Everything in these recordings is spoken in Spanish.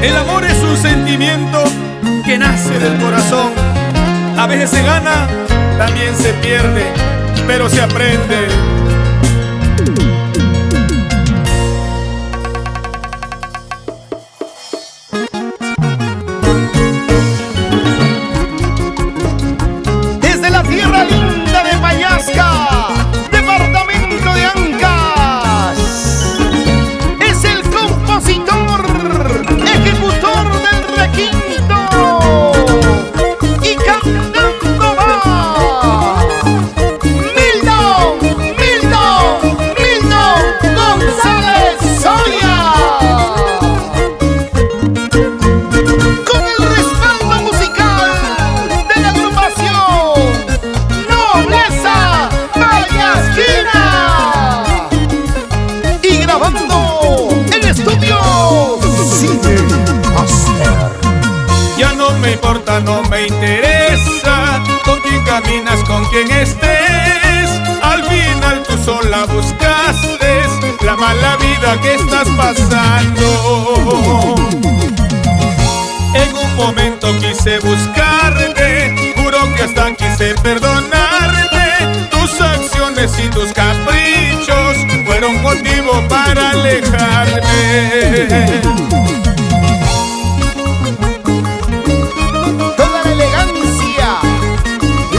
El amor es un sentimiento que nace del corazón. A veces se gana, también se pierde, pero se aprende. Desde la tierra linda de Payasca, departamento de Ancash, es el compositor, ejecutor del requinto, y cantando va Milton González Soria, con el respaldo musical de la agrupación Nobleza Payasquina, y grabando en estudio Cine Master. Ya no me importa, no me interesa con quién caminas, con quién estés. Al final tú sola buscaste la mala vida que estás pasando. En un momento quise buscarte, juro que hasta quise perdonarte. Tus acciones y tus caprichos fueron motivo para alejarme. Toda la elegancia,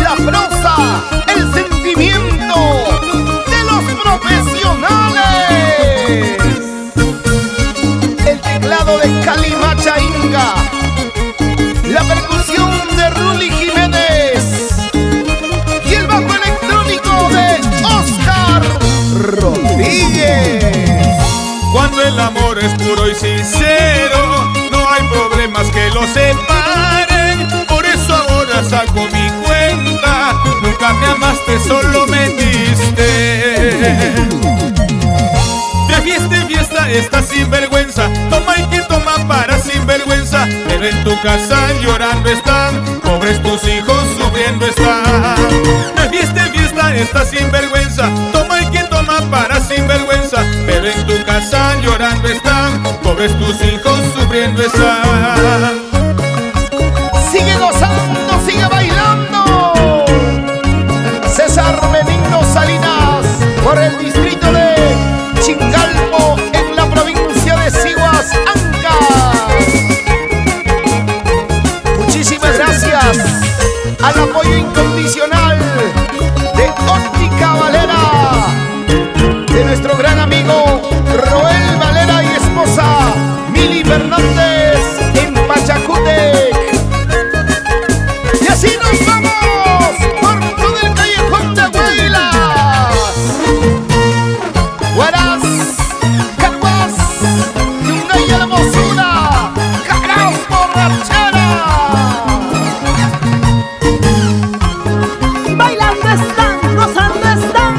la prosa, el sentimiento de los profesionales. El teclado de Calimacha Inga, la percusión de Ruli Jiménez y el bajo electrónico de Oscar Rodríguez. Cuando el amor es puro y sincero, no hay problemas que lo separen. Por eso ahora saco mi cuenta. Nunca me amaste, solo me diste. De fiesta en fiesta estás sinvergüenza. Toma y que toma para sinvergüenza. Pero en tu casa llorando están, pobres tus hijos sufriendo están. De fiesta en fiesta estás sinvergüenza. Toma y que toma para sinvergüenza. Pero en tu casa llorando están, pobres tus hijos sufriendo están. Sigue gozando, sigue bailando. César Benigno Salinas, por el distrito de Chingalpo, en la provincia de Siguas, Ancash. Muchísimas gracias al apoyo incondicional de Óptica Valera, de nuestro gran amigo Roel Valera y esposa Mili Fernández en Pachacútec. Y así nos vamos por todo el callejón de Huaylas, Huaraz, Caguas, Yungay a la Mosura, Caraos borrachera. Bailando están, gozando están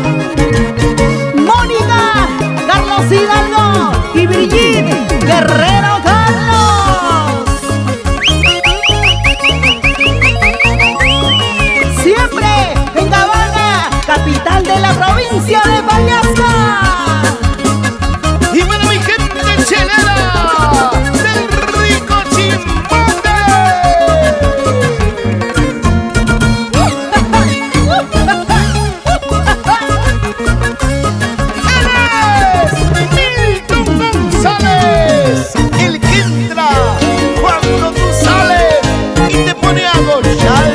Mónica, Carlos Hidalgo y Brigitte Guerrero Carlos. Siempre en Cabana, capital de la provincia de Payasca. Y bueno, mi gente chelera del rico Chimbote, Milton González, el que entra cuando tú sales y te pone a gozar.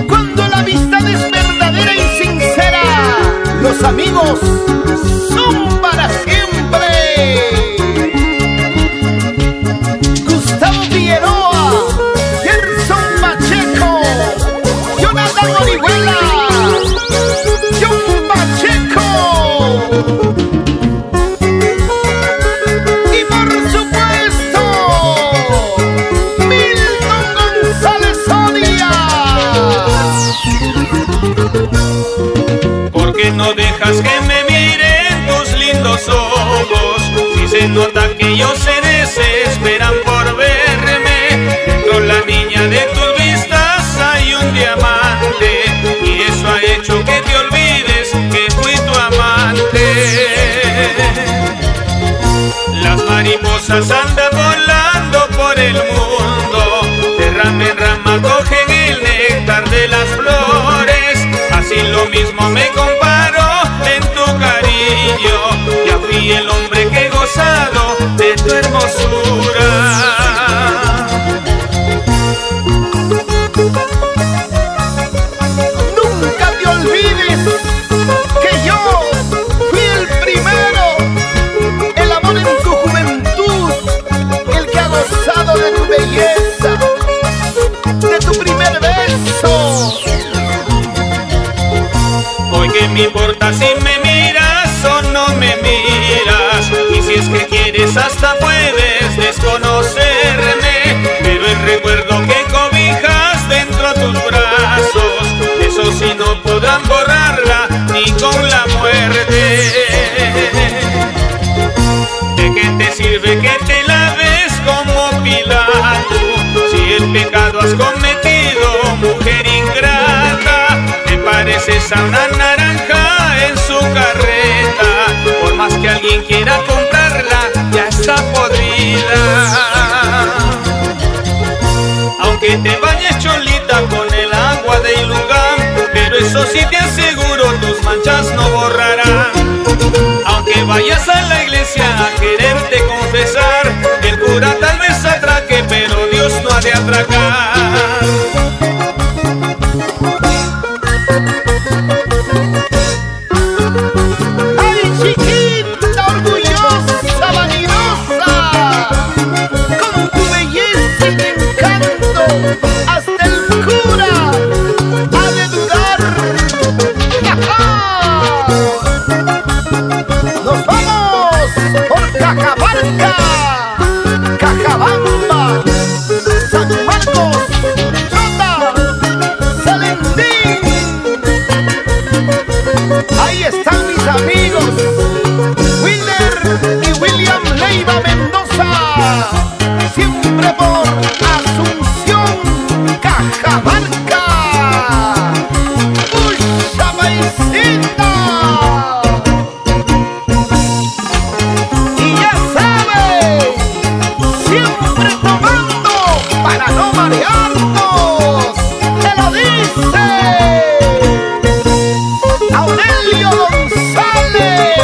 Cuando la amistad es verdadera y sincera, los amigos son para siempre. Gustavo Figueroa, Gerson Pacheco, Jonathan Orihuela, no dejas que me miren tus lindos ojos? Si se nota que ellos se desesperan por verme. Dentro la niña de tus vistas hay un diamante, y eso ha hecho que te olvides que fui tu amante. Las mariposas andan volando por el mundo, de rama en rama cogen el néctar de las flores. Así lo mismo me comparo en tu cariño, ya fui el hombre que he gozado de tu hermosura. Nunca te olvides que yo fui el primero, el amor en tu juventud, el que ha gozado de tu belleza, de tu primer beso. Hoy que me importa si me miras o no me miras, y si es que quieres hasta puedes desconocerme, pero el recuerdo que cobijas dentro tus brazos, eso sí no podrán borrarla ni con la muerte. ¿De qué te sirve que te laves como Pilato si el pecado has cometido, mujer ingrata? Te pareces a una naranja en su carreta, por más que alguien quiera comprarla, ya está podrida. Aunque te bañes cholita con el agua de Ilungán, pero eso sí te aseguro, tus manchas no borrarán. Aunque vayas a la iglesia a quererte confesar, el cura tal vez atraque, pero Dios no ha de atracar. ¡Ay, chiquita orgullosa, vanidosa! Con tu belleza y tu encanto, hasta el cura ha de dudar. ¡Nos vamos por Cajamarca, Cajabamba, San Marcos, Chota, Salendín! Ahí están mis amigos Wilder y William Leiva Mendoza, siempre por Asunción, Cajamarca. ¡Pucha paisita! Y ya sabes, siempre tomando para no marearnos. Te lo dice Aurelio González.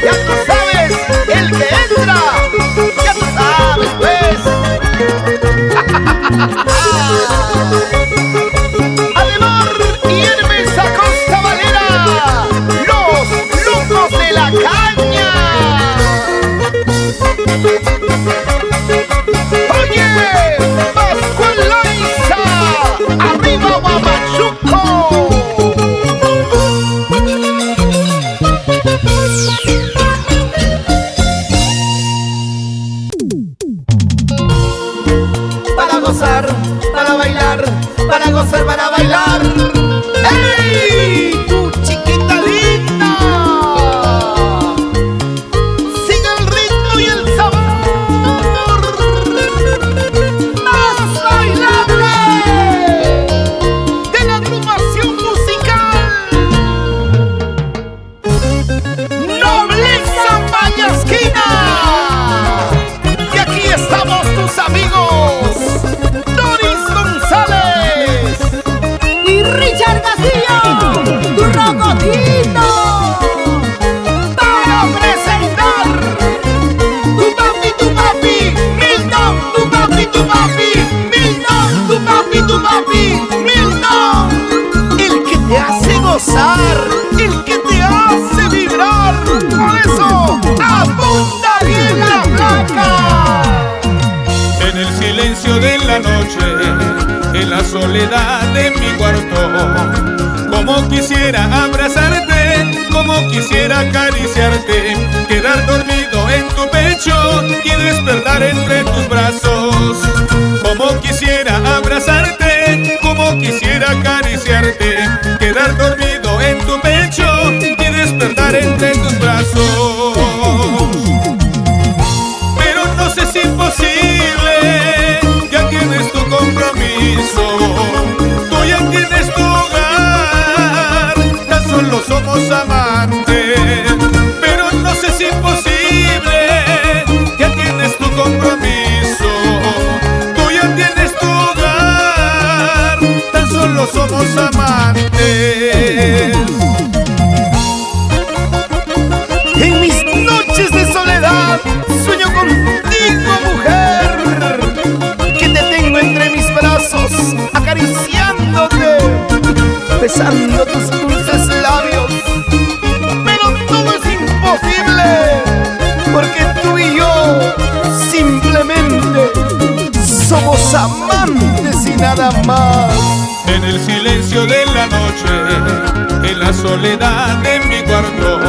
Ya tú sabes, el que entra, ya tú sabes, pues. Ademar y Hermes Acosta Valera, los locos de la caña. Oye, Pascual Loaiza, arriba Guamachuco. Para gozar, para bailar, para gozar, para bailar. ¡Ey! ¡Tu chiquita linda! Sigue el ritmo y el sabor más bailable de la agrupación musical Nobleza Mayasquina. Y aquí estamos tus amigos Doris González Y Richard Castillo, tu rocotito. para presentar tu papi, Milton, tu papi, Milton, tu papi, Milton. El que te hace gozar, el que te hace vibrar. Por eso, apunta bien la placa. En el silencio de la noche, en la soledad de mi cuarto, como quisiera abrazarte, como quisiera acariciarte, quedar dormido en tu pecho y despertar entre tus brazos. Como quisiera abrazarte, como quisiera acariciarte, quedar dormido en tu pecho besando tus dulces labios. Pero todo es imposible, porque tú y yo simplemente somos amantes y nada más. En el silencio de la noche, en la soledad de mi cuarto,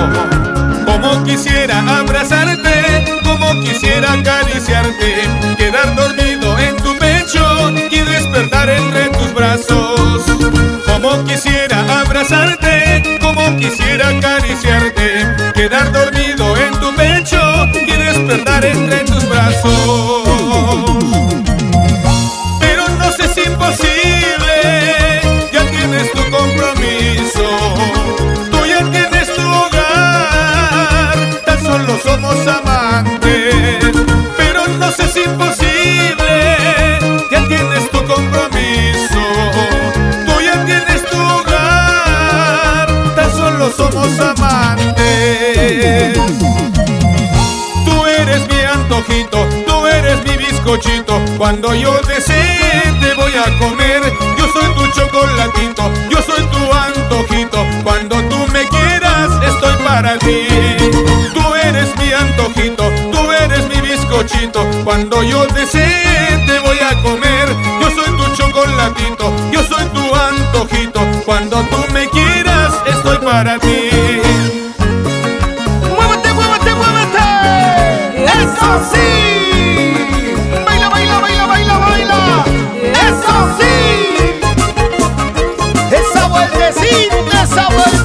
como quisiera abrazarte, como quisiera acariciarte, quedar dormido en tu pecho y despertar entre tus brazos. Como quisiera abrazarte, como quisiera acariciarte, quedar dormido en tu pecho y despertar entre tus brazos. Pero no sé si es imposible, ya tienes tu compromiso, tú ya tienes tu hogar, tan solo somos amantes. Pero no sé si es imposible, ya tienes tu compromiso, tú ya tienes tu hogar, tan solo somos amantes. Tú eres mi antojito, tú eres mi bizcochito, cuando yo desee te voy a comer. Yo soy tu chocolatito, yo soy tu antojito, cuando tú me quieras estoy para ti. Tú eres mi antojito, tú eres mi bizcochito, cuando yo desee te voy a comer. Yo soy tu chocolatito, yo soy tu antojito, cuando tú me quieras estoy para ti. ¡Muévete, muévete, muévete! ¡Eso sí! ¡Baila, baila, baila, baila, baila! ¡Eso sí! ¡Esa vueltecita, esa vueltecita!